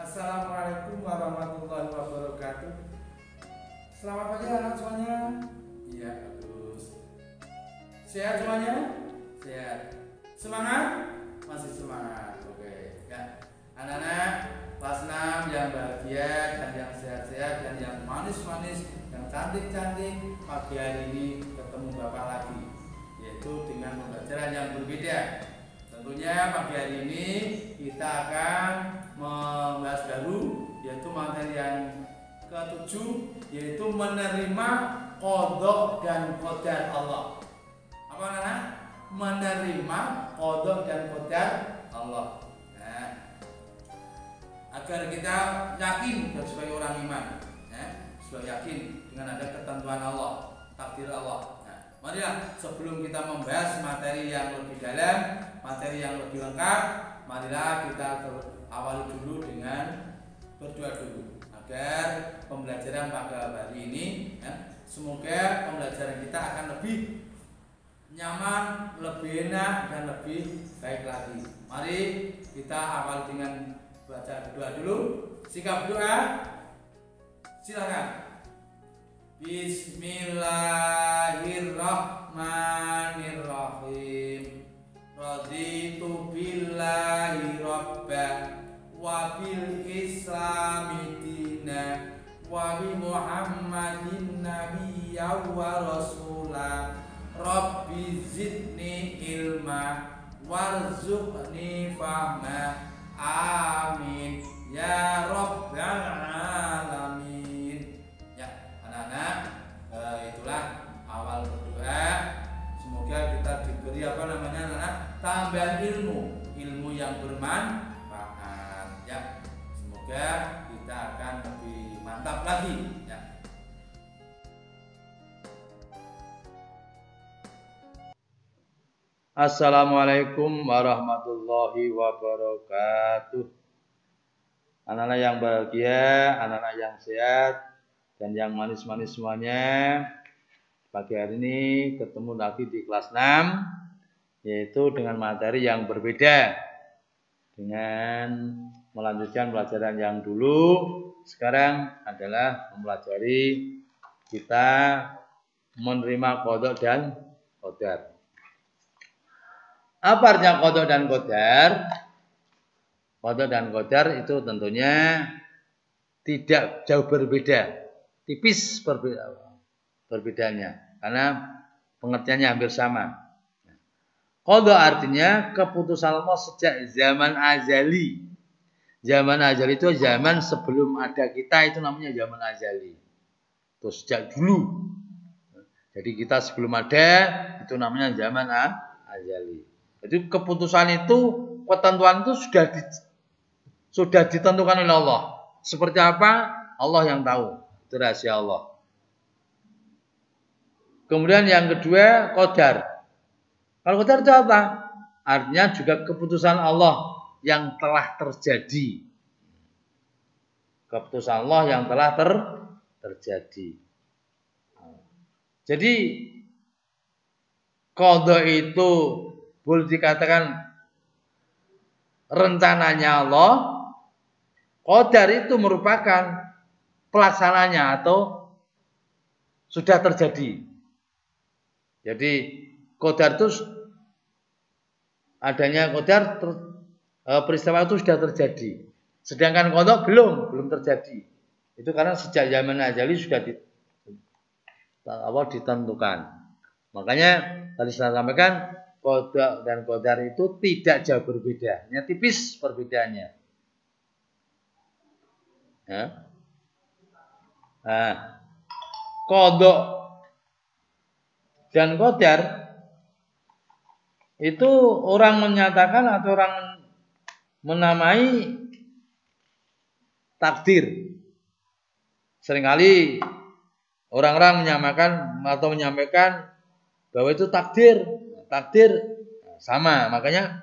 Assalamualaikum warahmatullahi wabarakatuh. Selamat pagi anak semuanya. Iya, bagus. Sehat semuanya? Sehat. Semangat? Masih semangat. Oke. Ya. Anak-anak kelas 6 yang bahagia dan yang sehat-sehat dan yang manis-manis, yang cantik-cantik, pagi hari ini ketemu Bapak lagi, yaitu dengan pembelajaran yang berbeda. Tentunya pagi hari ini kita akan membahas baru, yaitu materi yang ke-7, yaitu menerima qadha dan qadar Allah. Apa anak? Menerima qadha dan qadar Allah. Nah, agar kita yakin sebagai orang iman, supaya yakin dengan ada ketentuan Allah, takdir Allah. Nah, marilah sebelum kita membahas materi yang lebih dalam, materi yang lebih lengkap, marilah kita awali dulu dengan berdoa dulu agar pembelajaran pada hari ini, semoga pembelajaran kita akan lebih nyaman, lebih enak dan lebih baik lagi. Mari kita awali dengan baca doa dulu. Sikap doa, silakan. Bismillahirrahmanirrahim. Raditu billahi rabba wa bil islami dina wa bi muhammadin nabiyya wa rasula. Rabbi zidni ilma warzuqni fahma. Amin ya rabbal alamin. Ya anak-anak, itulah awal berdoa. Semoga kita diberi anak-anak tambahan ilmu yang bermanfaat. Ya, semoga kita akan lebih mantap lagi. Ya. Assalamualaikum warahmatullahi wabarakatuh. Anak-anak yang bahagia, anak-anak yang sehat, dan yang manis-manis semuanya. Pagi hari ini ketemu lagi di kelas 6, yaitu dengan materi yang berbeda, dengan melanjutkan pelajaran yang dulu. Sekarang adalah mempelajari kita menerima qadha dan qadar. Apa artinya qadha dan qadar? Qadha dan qadar itu tentunya tidak jauh berbeda, tipis perbedaannya, karena pengertiannya hampir sama. Qadha artinya keputusan Allah sejak zaman azali. Zaman azali itu zaman sebelum ada kita, itu namanya zaman azali. Itu sejak dulu. Jadi kita sebelum ada, itu namanya zaman azali. Jadi keputusan itu, ketentuan itu sudah ditentukan oleh Allah. Seperti apa? Allah yang tahu. Itu rahasia Allah. Kemudian yang kedua, qadar. Kalau qadar itu apa? Artinya juga keputusan Allah yang telah terjadi. Keputusan Allah yang telah terjadi. Jadi qadha itu boleh dikatakan rencananya Allah. Qadar itu merupakan pelaksananya atau sudah terjadi. Jadi qadar itu adanya qadar, peristiwa itu sudah terjadi. Sedangkan qadha belum terjadi. Itu karena sejak zaman azali sudah ditentukan. Makanya tadi saya sampaikan, qadha dan qadar itu tidak jauh berbeda, hanya tipis perbedaannya. Ya. Nah, qadha dan qadar itu orang menyatakan atau orang menamai takdir. Seringkali orang-orang menyamakan atau menyampaikan bahwa itu takdir sama. Makanya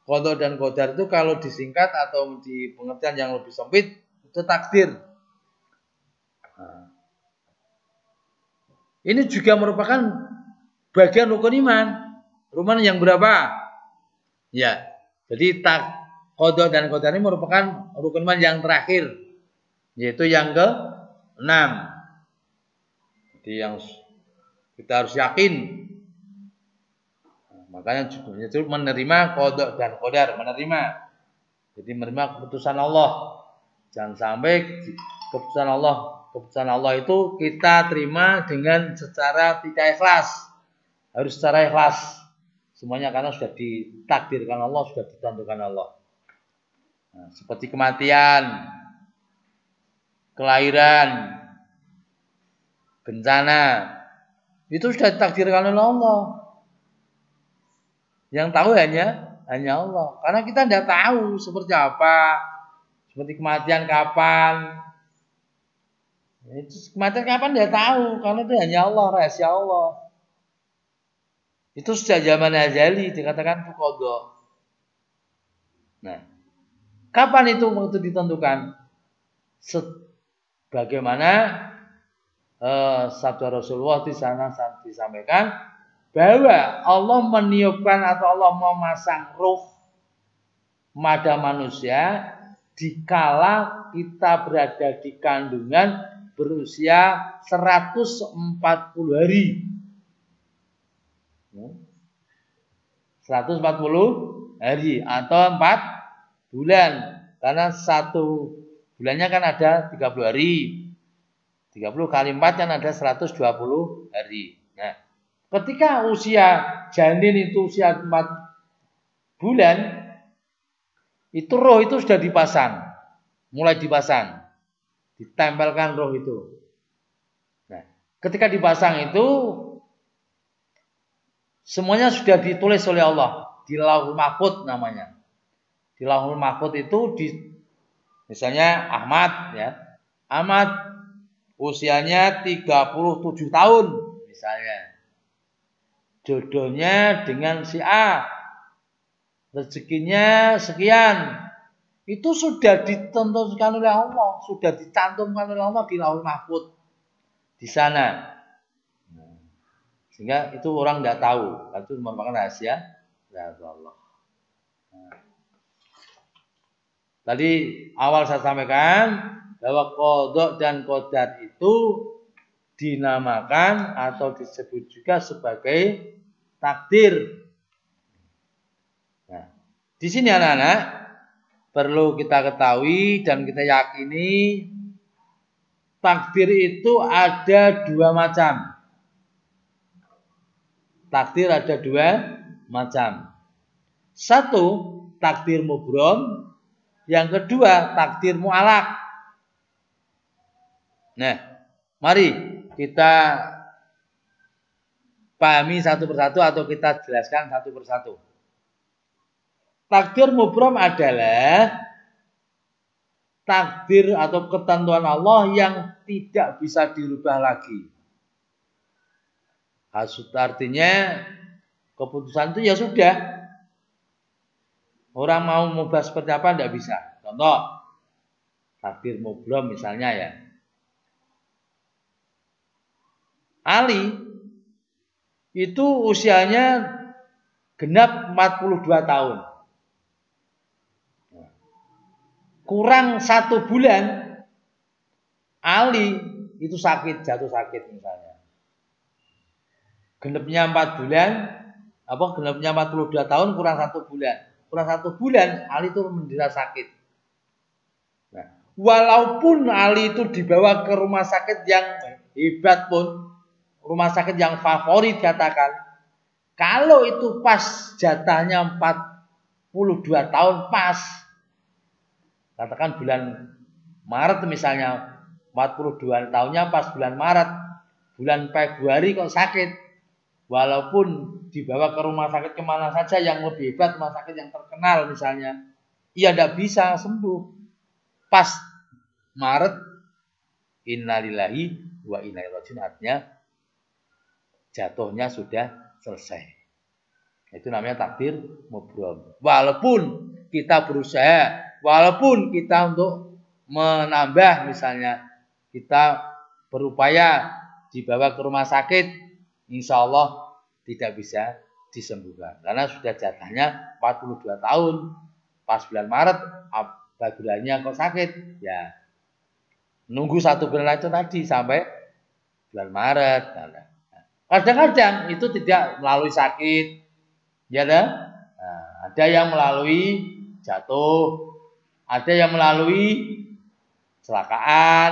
qadha dan qadar itu kalau disingkat atau di pengertian yang lebih sempit, itu takdir. Ini juga merupakan bagian rukun iman. Rukun yang berapa? Ya, jadi qada dan qadar ini merupakan rukun iman yang terakhir, yaitu yang ke-6. Jadi yang kita harus yakin. Makanya judulnya itu menerima qada dan qadar, menerima. Jadi menerima keputusan Allah. Jangan sampai keputusan Allah itu kita terima dengan secara tidak ikhlas. Harus secara ikhlas. Semuanya karena sudah ditakdirkan Allah, sudah ditentukan Allah. Nah, seperti kematian, kelahiran, bencana, itu sudah ditakdirkan oleh Allah. Yang tahu hanya Allah. Karena kita tidak tahu seperti apa, seperti kematian kapan. Itu kematian kapan tidak tahu, karena itu hanya Allah, rahasia Allah. Itu sejak zaman azali dikatakan itu qada. Nah, kapan itu waktu ditentukan? Sebagaimana sabda Rasulullah di sana disampaikan bahwa Allah meniupkan atau Allah memasang ruh pada manusia dikala kita berada di kandungan berusia 140 hari. 140 hari atau 4 bulan. Karena 1 bulannya kan ada 30 hari. 30 kali 4 kan ada 120 hari. Nah, ketika usia janin itu usia 4 bulan, itu roh itu sudah dipasang. Mulai dipasang. Ditempelkan roh itu. Nah, ketika dipasang itu semuanya sudah ditulis oleh Allah di Lauhul Mahfuz namanya. Di Lauhul Mahfuz itu misalnya Ahmad ya. Ahmad usianya 37 tahun misalnya. Jodohnya dengan si A. Rezekinya sekian. Itu sudah ditentukan oleh Allah, sudah dicantumkan oleh Allah di Lauhul Mahfuz. Di sana. Sehingga itu orang tidak tahu. Itu merupakan rahasia Allah. Nah. Tadi awal saya sampaikan bahwa qada dan qadar itu dinamakan atau disebut juga sebagai takdir. Nah, di sini anak-anak perlu kita ketahui dan kita yakini takdir itu ada 2 macam. Takdir ada 2 macam. 1, takdir mubrom. Yang kedua, takdir mu'alaq. Nah, mari kita pahami satu persatu atau kita jelaskan satu persatu. Takdir mubrom adalah takdir atau ketentuan Allah yang tidak bisa dirubah lagi. Artinya keputusan itu ya sudah. Orang mau mengubah seperti apa tidak bisa. Contoh takdir mubrom misalnya ya. Ali itu usianya genap 42 tahun. Kurang 1 bulan Ali itu sakit, jatuh sakit misalnya. Genepnya 4 bulan, genepnya 42 tahun kurang 1 bulan. Kurang 1 bulan Ali itu menderita sakit. Nah, walaupun Ali itu dibawa ke rumah sakit yang hebat pun, rumah sakit yang favorit katakan, kalau itu pas jatahnya 42 tahun pas, katakan bulan Maret misalnya, 42 tahunnya pas bulan Maret, bulan Februari kok sakit. Walaupun dibawa ke rumah sakit kemana saja yang lebih hebat, rumah sakit yang terkenal misalnya, ia tidak bisa sembuh. Pas Maret, innalillahi wa inna ilaihi raji'un, artinya jatuhnya sudah selesai. Itu namanya takdir mubrom. Walaupun kita berusaha, walaupun kita untuk menambah misalnya, kita berupaya dibawa ke rumah sakit, insya Allah tidak bisa disembuhkan. Karena sudah jatahnya 42 tahun. pas bulan Maret, bulannya kok sakit, ya nunggu 1 bulan itu tadi sampai bulan Maret. Kadang-kadang itu tidak melalui sakit, ya kan? Nah, ada yang melalui jatuh, ada yang melalui kecelakaan,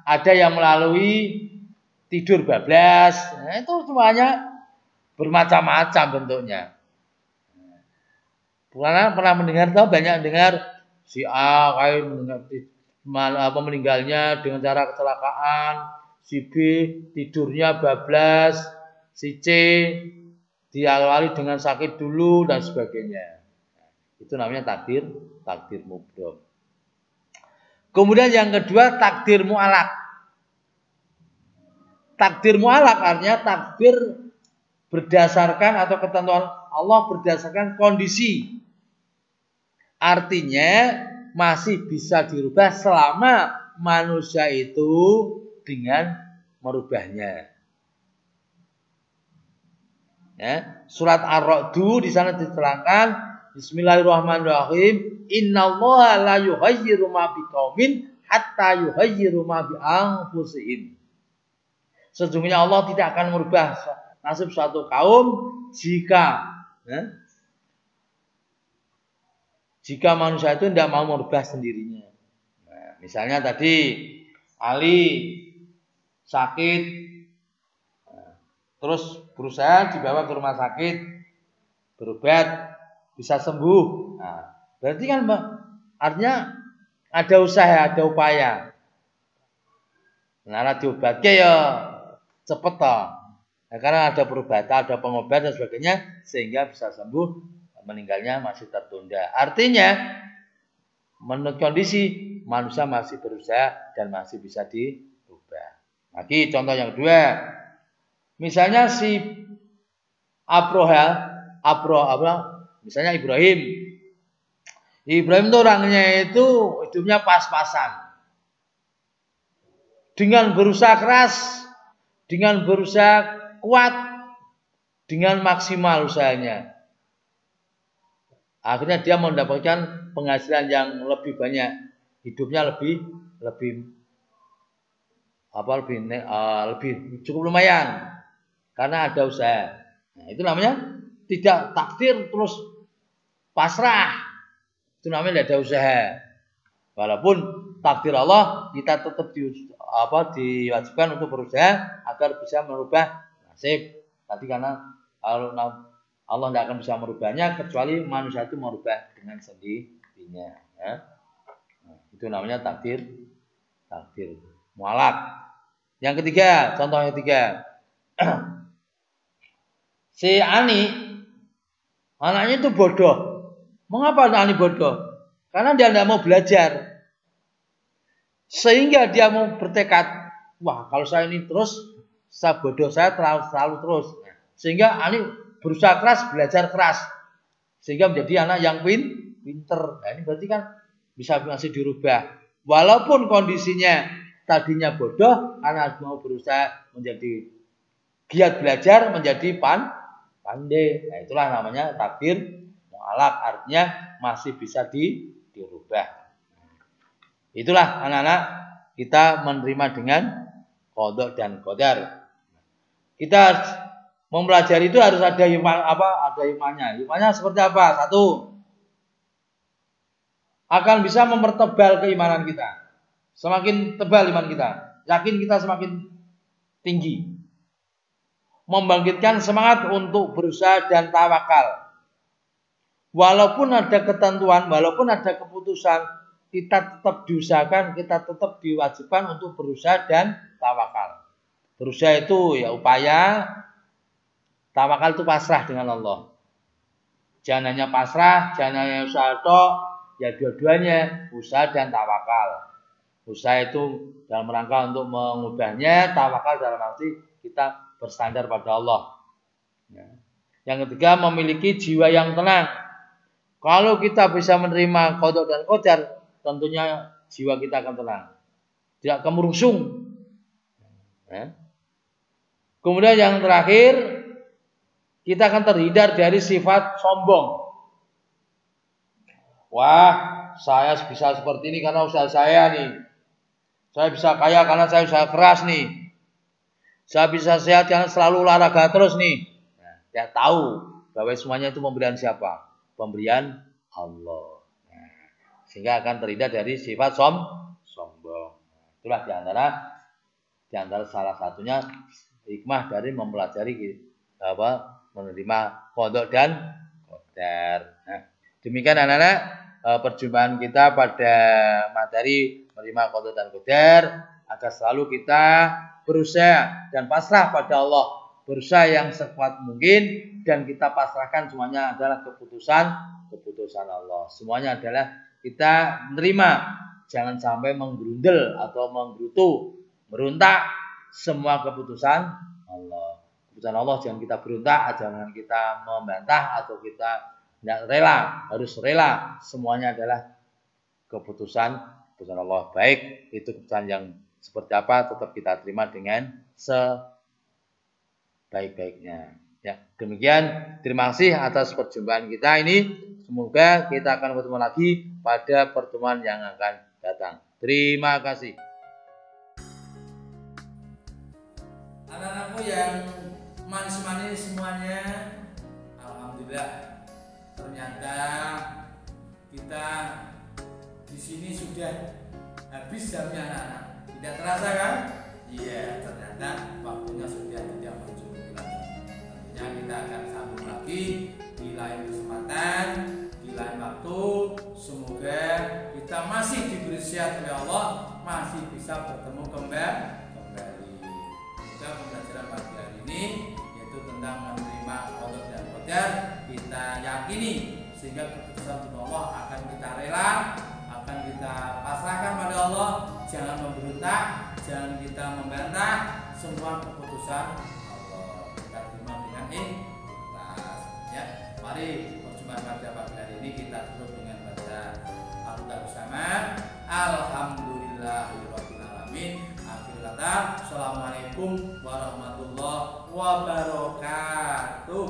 ada yang melalui tidur bablas. Nah, itu semuanya bermacam-macam bentuknya. Pernah mendengar, tahu banyak dengar si A kayak meninggalnya dengan cara kecelakaan, si B tidurnya bablas, si C diawali dengan sakit dulu dan sebagainya. Itu namanya takdir mubrom. Kemudian yang kedua takdir mu'alaq. Takdir mu'alaq artinya takdir berdasarkan atau ketentuan Allah berdasarkan kondisi. Artinya masih bisa dirubah selama manusia itu dengan merubahnya. Ya, surat Ar-Ra'du di sana diterangkan Bismillahirrahmanirrahim, innallaha la yughayyiru ma biqaumin hatta yughayyiru ma bi anfusihim. Sesungguhnya Allah tidak akan merubah nasib suatu kaum jika manusia itu tidak mau merubah sendirinya. Nah, misalnya tadi Ali sakit, terus berusaha dibawa ke rumah sakit, berobat, bisa sembuh. Nah, berarti kan artinya ada usaha, ada upaya. Nah, diobatnya ya cepet toh. Nah, karena ada perobatan, ada pengobatan dan sebagainya, sehingga bisa sembuh, meninggalnya masih tertunda. Artinya, menurut kondisi, manusia masih berusaha dan masih bisa dirubah. Lagi contoh yang kedua, misalnya si misalnya Ibrahim. Ibrahim itu orangnya itu hidupnya pas-pasan. Dengan berusaha keras, dengan berusaha kuat, dengan maksimal usahanya. Akhirnya dia mendapatkan penghasilan yang lebih banyak, hidupnya lebih cukup lumayan karena ada usaha. Nah, itu namanya tidak takdir terus pasrah. Itu namanya tidak ada usaha. Walaupun takdir Allah kita tetap diwajibkan untuk berusaha agar bisa merubah nasib. Tapi karena Allah tidak akan bisa merubahnya kecuali manusia itu merubah dengan sendirinya. Ya. Nah, itu namanya takdir mu'alaq. Yang ketiga, contoh yang ketiga, si Ani anaknya itu bodoh. Mengapa Ani bodoh? Karena dia tidak mau belajar. Sehingga dia mau bertekad, wah kalau saya ini terus, saya bodoh, saya terlalu terus. Sehingga Ani berusaha keras, belajar keras. Sehingga menjadi anak yang pinter. Nah, ini berarti kan bisa masih dirubah. Walaupun kondisinya tadinya bodoh, anak mau berusaha menjadi giat belajar, menjadi pandai. Nah, itulah namanya takdir mu'alaq, artinya masih bisa dirubah. Itulah anak-anak kita menerima dengan qada dan qadar. Kita mempelajari itu harus ada imannya. Imannya seperti apa? Satu, akan bisa mempertebal keimanan kita. Semakin tebal iman kita, yakin kita semakin tinggi. Membangkitkan semangat untuk berusaha dan tawakal. Walaupun ada ketentuan, walaupun ada keputusan, kita tetap diusahakan, kita tetap diwajibkan untuk berusaha dan tawakal. Berusaha itu ya upaya, tawakal itu pasrah dengan Allah. Jangan hanya pasrah, jangan hanya usaha tok, ya dua-duanya, usaha dan tawakal. Usaha itu dalam rangka untuk mengubahnya, tawakal dalam arti kita bersandar pada Allah. Yang ketiga, memiliki jiwa yang tenang. Kalau kita bisa menerima qada dan qadar, tentunya jiwa kita akan tenang, tidak kemerungsung. Kemudian yang terakhir, kita akan terhindar dari sifat sombong. Wah, saya bisa seperti ini karena usaha saya nih. Saya bisa kaya karena saya usaha keras nih. Saya bisa sehat karena selalu olahraga terus nih. Nah, dia tahu bahwa semuanya itu pemberian siapa? Pemberian Allah. Nah, sehingga akan terhindar dari sifat sombong. Itulah di antara salah satunya hikmah dari mempelajari menerima qada dan qadar. Nah, demikian anak-anak perjumpaan kita pada materi menerima qada dan qadar, agar selalu kita berusaha dan pasrah pada Allah, berusaha yang sekuat mungkin, dan kita pasrahkan semuanya adalah keputusan Allah. Semuanya adalah kita menerima, jangan sampai menggerundel atau menggerutu, meruntak, semua keputusan Allah. Keputusan Allah jangan kita berontak, jangan kita membantah atau kita tidak rela, harus rela. Semuanya adalah keputusan Allah. Baik itu keputusan yang seperti apa, tetap kita terima dengan sebaik-baiknya. Ya, demikian. Terima kasih atas perjumpaan kita ini. Semoga kita akan bertemu lagi pada pertemuan yang akan datang. Terima kasih. Anak-anakku yang manis-manis semuanya, alhamdulillah. Ternyata kita di sini sudah habis jamnya anak-anak. Tidak terasa kan? Iya, ternyata waktunya sudah tidak mencukupi lagi. Tentunya kita akan sambung lagi di lain kesempatan, di lain waktu. Semoga kita masih diberi sehat oleh Allah, masih bisa bertemu kembali. Semoga pembelajaran pagi hari ini yaitu tentang menerima qada dan qadar kita yakini, sehingga keputusan Allah akan kita rela, akan kita pasrahkan pada Allah. Jangan memberontak, jangan kita membantah, semua keputusan Allah kita terima dengan ikhlas. Ya, mari perjumpaan pada pagi hari ini kita tutup dengan baca Al-Quran bersama. Alhamdulillahirabbil alamin. Akhir kata, assalamualaikum warahmatullahi wabarakatuh.